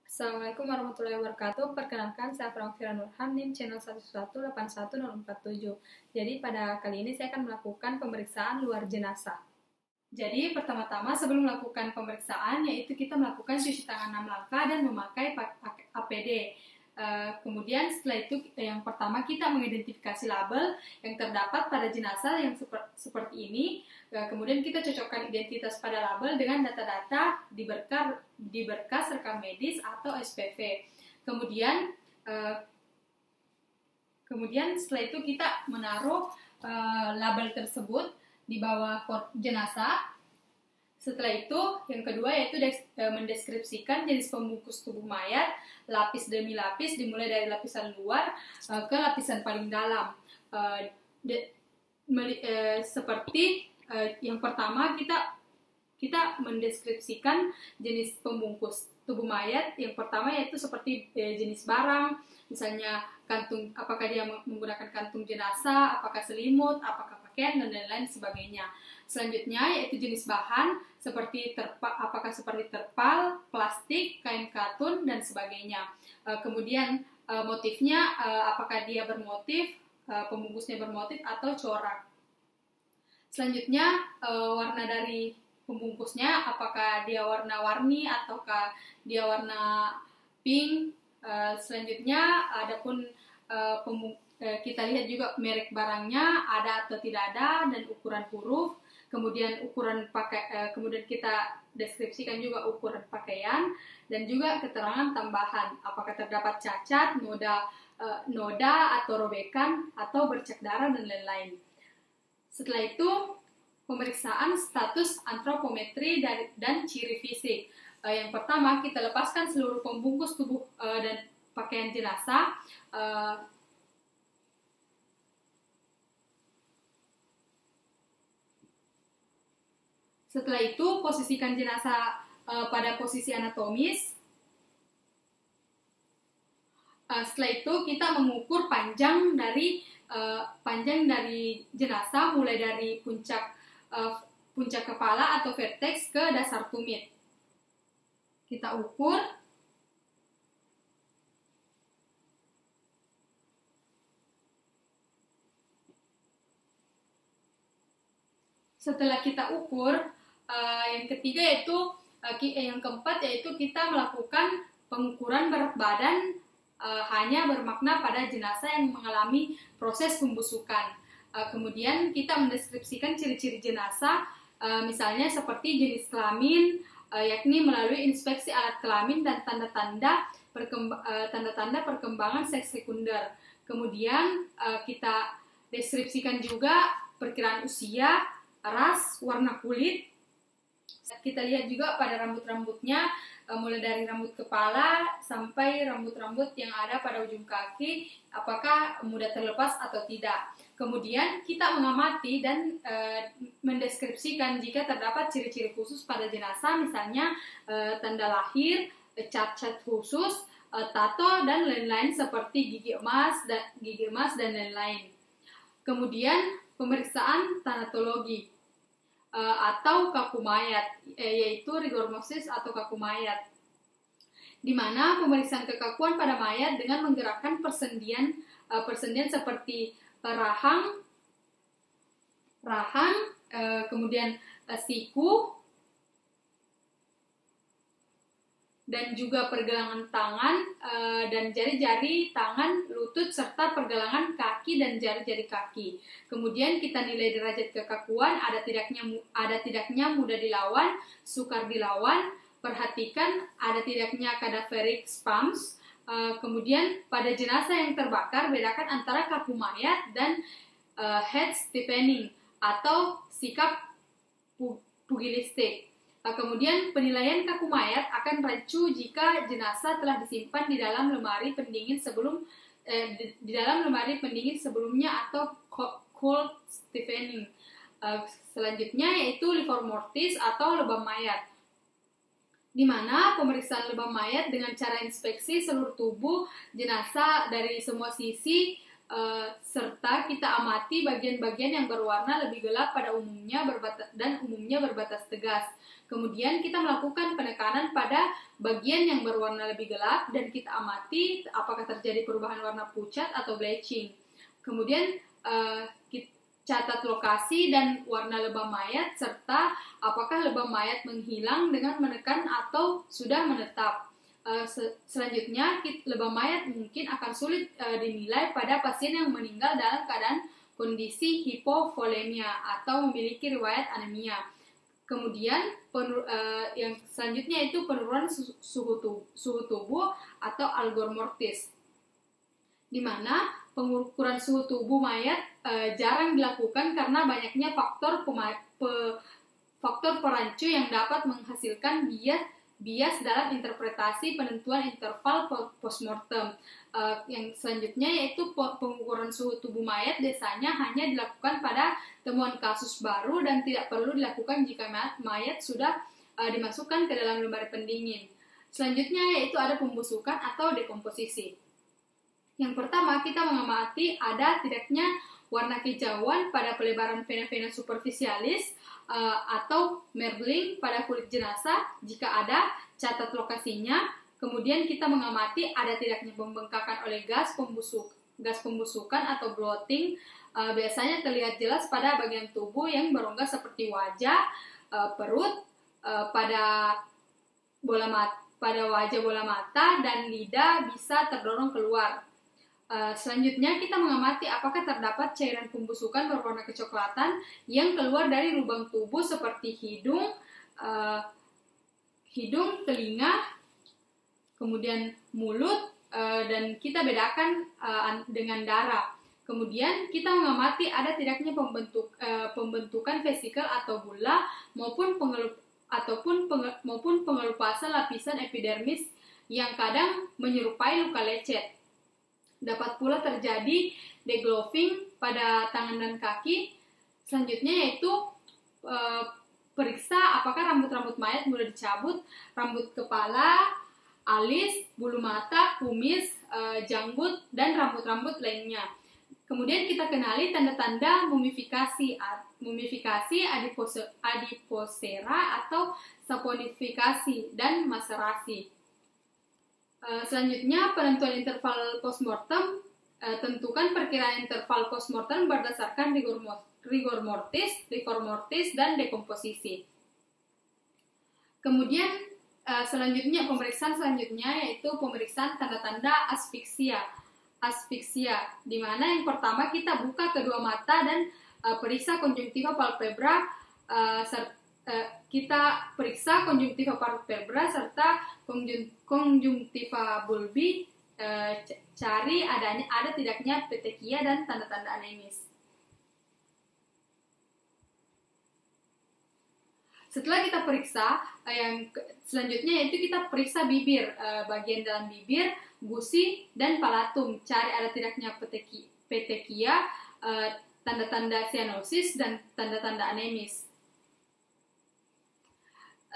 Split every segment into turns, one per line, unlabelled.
Assalamualaikum warahmatullahi wabarakatuh. Perkenalkan, saya Fira Nurhan, NIM channel 1181047. Jadi pada kali ini saya akan melakukan pemeriksaan luar jenazah. Jadi pertama-tama sebelum melakukan pemeriksaan, yaitu kita melakukan cuci tangan 6 langkah dan memakai APD. Kemudian setelah itu yang pertama kita mengidentifikasi label yang terdapat pada jenazah yang seperti ini. Kemudian kita cocokkan identitas pada label dengan data-data di berkas rekam medis atau SPV. Kemudian setelah itu kita menaruh label tersebut di bawah jenazah. Setelah itu, yang kedua yaitu mendeskripsikan jenis pembungkus tubuh mayat, lapis demi lapis, dimulai dari lapisan luar ke lapisan paling dalam. Seperti yang pertama kita mendeskripsikan jenis pembungkus tubuh mayat. Yang pertama yaitu seperti jenis barang, misalnya kantung, apakah dia menggunakan kantung jenazah, apakah selimut, apakah pakaian, dan lain-lain sebagainya. Selanjutnya yaitu jenis bahan seperti apakah seperti terpal, plastik, kain katun, dan sebagainya. Kemudian motifnya, apakah dia bermotif, pembungkusnya bermotif atau corak. Selanjutnya warna dari pembungkusnya, apakah dia warna-warni ataukah dia warna pink. Selanjutnya adapun kita lihat juga merek barangnya ada atau tidak ada, dan ukuran huruf. Kemudian kemudian kita deskripsikan juga ukuran pakaian dan juga keterangan tambahan, apakah terdapat cacat, noda atau robekan atau bercak darah dan lain-lain. Setelah itu pemeriksaan status antropometri dan ciri fisik. Yang pertama kita lepaskan seluruh pembungkus tubuh dan pakaian jenazah. Setelah itu posisikan jenazah pada posisi anatomis. Setelah itu kita mengukur panjang dari jenazah, mulai dari puncak kepala atau vertex ke dasar tumit. Kita ukur. Setelah kita ukur, yang ketiga yaitu yang keempat yaitu kita melakukan pengukuran berat badan hanya bermakna pada jenazah yang mengalami proses pembusukan. Kemudian kita mendeskripsikan ciri-ciri jenazah, misalnya seperti jenis kelamin, yakni melalui inspeksi alat kelamin dan tanda-tanda perkembangan seks sekunder. Kemudian kita deskripsikan juga perkiraan usia, ras, warna kulit. Kita lihat juga pada rambut-rambutnya, mulai dari rambut kepala sampai rambut-rambut yang ada pada ujung kaki, apakah mudah terlepas atau tidak. Kemudian kita mengamati dan mendeskripsikan jika terdapat ciri-ciri khusus pada jenazah, misalnya tanda lahir, cat-cat khusus, tato, dan lain-lain seperti gigi emas dan lain-lain. Kemudian pemeriksaan tanatologi atau kaku mayat, yaitu rigormosis atau kaku mayat, di mana pemeriksaan kekakuan pada mayat dengan menggerakkan persendian seperti rahang, kemudian siku, dan juga pergelangan tangan dan jari-jari tangan, lutut, serta pergelangan kaki dan jari-jari kaki. Kemudian kita nilai derajat kekakuan, ada tidaknya mudah dilawan, sukar dilawan. Perhatikan ada tidaknya cadaveric spasms. Kemudian pada jenazah yang terbakar, bedakan antara kaku mayat dan head stiffening atau sikap pugilistik. Kemudian penilaian kaku mayat akan rancu jika jenazah telah disimpan di dalam lemari pendingin sebelumnya atau cold stiffening. Selanjutnya yaitu livor mortis atau lebam mayat, di mana pemeriksaan lebam mayat dengan cara inspeksi seluruh tubuh jenazah dari semua sisi serta kita amati bagian-bagian yang berwarna lebih gelap pada umumnya berbatas tegas. Kemudian kita melakukan penekanan pada bagian yang berwarna lebih gelap dan kita amati apakah terjadi perubahan warna pucat atau bleaching. Kemudian kita catat lokasi dan warna lebam mayat serta apakah lebam mayat menghilang dengan menekan atau sudah menetap. Selanjutnya, lebam mayat mungkin akan sulit dinilai pada pasien yang meninggal dalam keadaan kondisi hipovolemia atau memiliki riwayat anemia. Kemudian yang selanjutnya itu penurunan suhu tubuh atau algor mortis, di mana pengukuran suhu tubuh mayat jarang dilakukan karena banyaknya faktor perancu yang dapat menghasilkan bias dalam interpretasi penentuan interval postmortem. Yang selanjutnya yaitu pengukuran suhu tubuh mayat biasanya hanya dilakukan pada temuan kasus baru dan tidak perlu dilakukan jika mayat sudah dimasukkan ke dalam lemari pendingin. Selanjutnya yaitu ada pembusukan atau dekomposisi. Yang pertama, kita mengamati ada tidaknya warna kehijauan pada pelebaran vena-vena superficialis atau marbling pada kulit jenazah. Jika ada, catat lokasinya. Kemudian kita mengamati ada tidaknya pembengkakan oleh gas pembusukan atau bloating. Biasanya terlihat jelas pada bagian tubuh yang berongga seperti wajah, perut, pada wajah bola mata dan lidah bisa terdorong keluar. Selanjutnya kita mengamati apakah terdapat cairan pembusukan berwarna kecoklatan yang keluar dari lubang tubuh seperti hidung, telinga, kemudian mulut, dan kita bedakan dengan darah. Kemudian kita mengamati ada tidaknya pembentukan vesikel atau bula maupun pengelupasan lapisan epidermis yang kadang menyerupai luka lecet. Dapat pula terjadi degloving pada tangan dan kaki. Selanjutnya yaitu periksa apakah rambut-rambut mayat mudah dicabut, rambut kepala, alis, bulu mata, kumis, janggut, dan rambut-rambut lainnya. Kemudian kita kenali tanda-tanda mumifikasi adiposera atau saponifikasi dan maserasi. Selanjutnya penentuan interval postmortem. Tentukan perkiraan interval postmortem berdasarkan rigor mortis, dan dekomposisi. Kemudian pemeriksaan selanjutnya yaitu pemeriksaan tanda-tanda asfiksia, di mana yang pertama kita buka kedua mata dan periksa konjungtiva palpebra, kita periksa konjungtiva palpebra serta konjungtiva bulbi, cari ada tidaknya petekia dan tanda-tanda anemis. Setelah kita periksa, yang selanjutnya yaitu kita periksa bibir, bagian dalam bibir, gusi, dan palatum. Cari ada tidaknya petekia, tanda-tanda cyanosis, dan tanda-tanda anemis.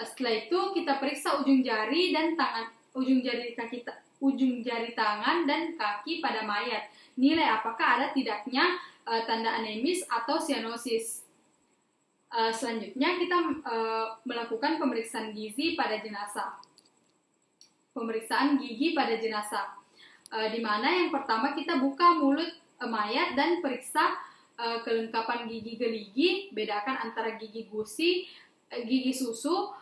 Setelah itu kita periksa ujung jari tangan dan kaki pada mayat. Nilai apakah ada tidaknya tanda anemis atau cyanosis. Selanjutnya kita melakukan pemeriksaan gizi pada jenazah. Pemeriksaan gigi pada jenazah, di mana yang pertama kita buka mulut mayat dan periksa kelengkapan gigi geligi, bedakan antara gigi gusi, gigi susu,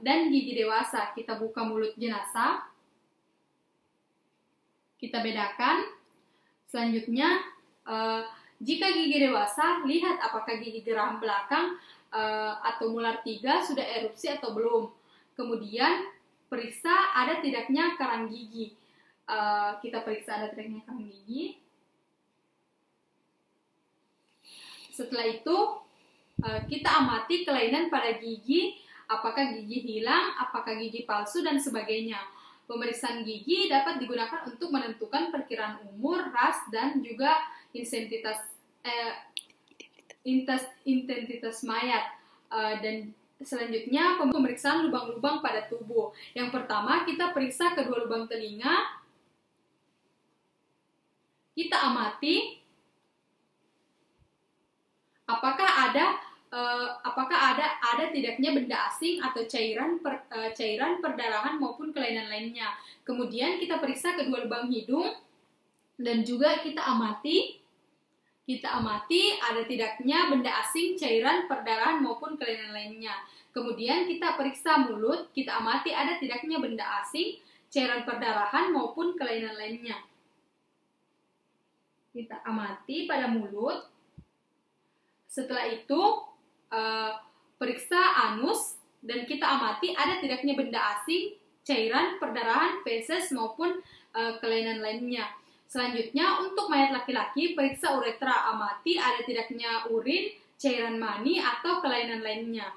dan gigi dewasa. Kita buka mulut jenazah, kita bedakan. Selanjutnya jika gigi dewasa, lihat apakah gigi geraham belakang atau molar 3 sudah erupsi atau belum. Kemudian periksa ada tidaknya karang gigi. Kita periksa ada tidaknya karang gigi. Setelah itu kita amati kelainan pada gigi, apakah gigi hilang, apakah gigi palsu, dan sebagainya. Pemeriksaan gigi dapat digunakan untuk menentukan perkiraan umur, ras, dan juga intensitas mayat. Dan selanjutnya pemeriksaan lubang-lubang pada tubuh. Yang pertama kita periksa kedua lubang telinga, kita amati apakah ada tidaknya benda asing atau cairan perdarahan maupun kelainan lainnya. Kemudian kita periksa kedua lubang hidung dan juga kita amati ada tidaknya benda asing, cairan perdarahan maupun kelainan lainnya. Kemudian kita periksa mulut, kita amati ada tidaknya benda asing, cairan perdarahan maupun kelainan lainnya. Kita amati pada mulut. Setelah itu periksa anus dan kita amati ada tidaknya benda asing, cairan perdarahan, feses maupun kelainan lainnya. Selanjutnya untuk mayat laki-laki periksa uretra, amati ada tidaknya urin, cairan mani atau kelainan lainnya.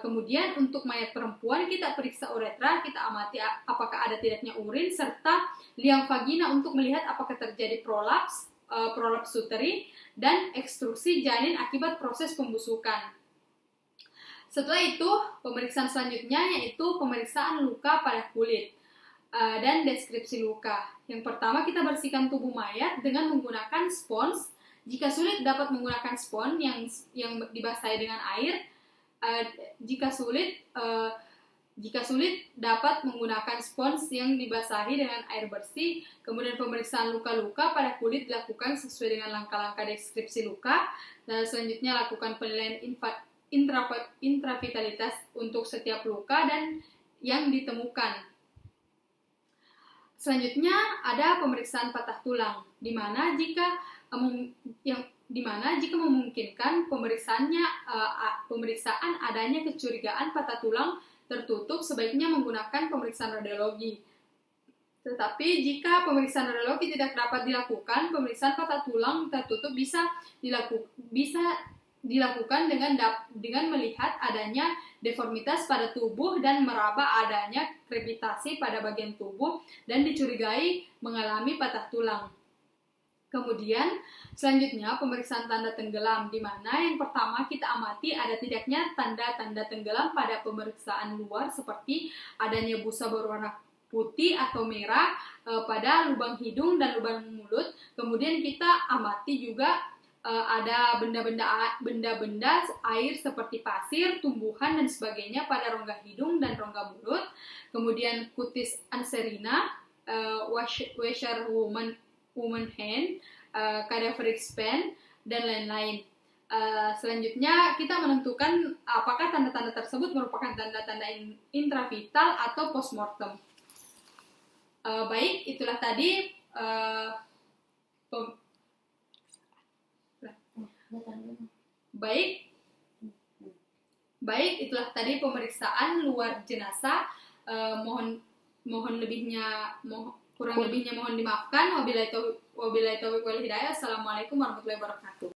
Kemudian untuk mayat perempuan kita periksa uretra, kita amati apakah ada tidaknya urin serta liang vagina untuk melihat apakah terjadi prolaps uteri dan ekstruksi janin akibat proses pembusukan. Setelah itu pemeriksaan selanjutnya yaitu pemeriksaan luka pada kulit dan deskripsi luka. Yang pertama kita bersihkan tubuh mayat dengan menggunakan spons. Jika sulit dapat menggunakan spons yang dibasahi dengan air. Jika sulit dapat menggunakan spons yang dibasahi dengan air bersih. Kemudian pemeriksaan luka-luka pada kulit dilakukan sesuai dengan langkah-langkah deskripsi luka. Dan selanjutnya lakukan penilaian intravitalitas untuk setiap luka dan yang ditemukan. Selanjutnya ada pemeriksaan patah tulang, di mana jika memungkinkan pemeriksaan adanya kecurigaan patah tulang tertutup sebaiknya menggunakan pemeriksaan radiologi. Tetapi jika pemeriksaan radiologi tidak dapat dilakukan, pemeriksaan patah tulang tertutup bisa dilakukan dengan melihat adanya deformitas pada tubuh dan meraba adanya krepitasi pada bagian tubuh dan dicurigai mengalami patah tulang. Kemudian selanjutnya pemeriksaan tanda tenggelam, di mana yang pertama kita amati ada tidaknya tanda-tanda tenggelam pada pemeriksaan luar seperti adanya busa berwarna putih atau merah pada lubang hidung dan lubang mulut. Kemudian kita amati juga ada benda-benda air seperti pasir, tumbuhan dan sebagainya pada rongga hidung dan rongga mulut. Kemudian cutis anserina, woman hand, cadaveric span dan lain-lain. Selanjutnya kita menentukan apakah tanda-tanda tersebut merupakan tanda-tanda intravital atau postmortem. Baik, itulah tadi itulah tadi pemeriksaan luar jenazah. Kurang lebihnya mohon dimaafkan. Wabillahi taufiq wal hidayah. Assalamualaikum warahmatullahi wabarakatuh.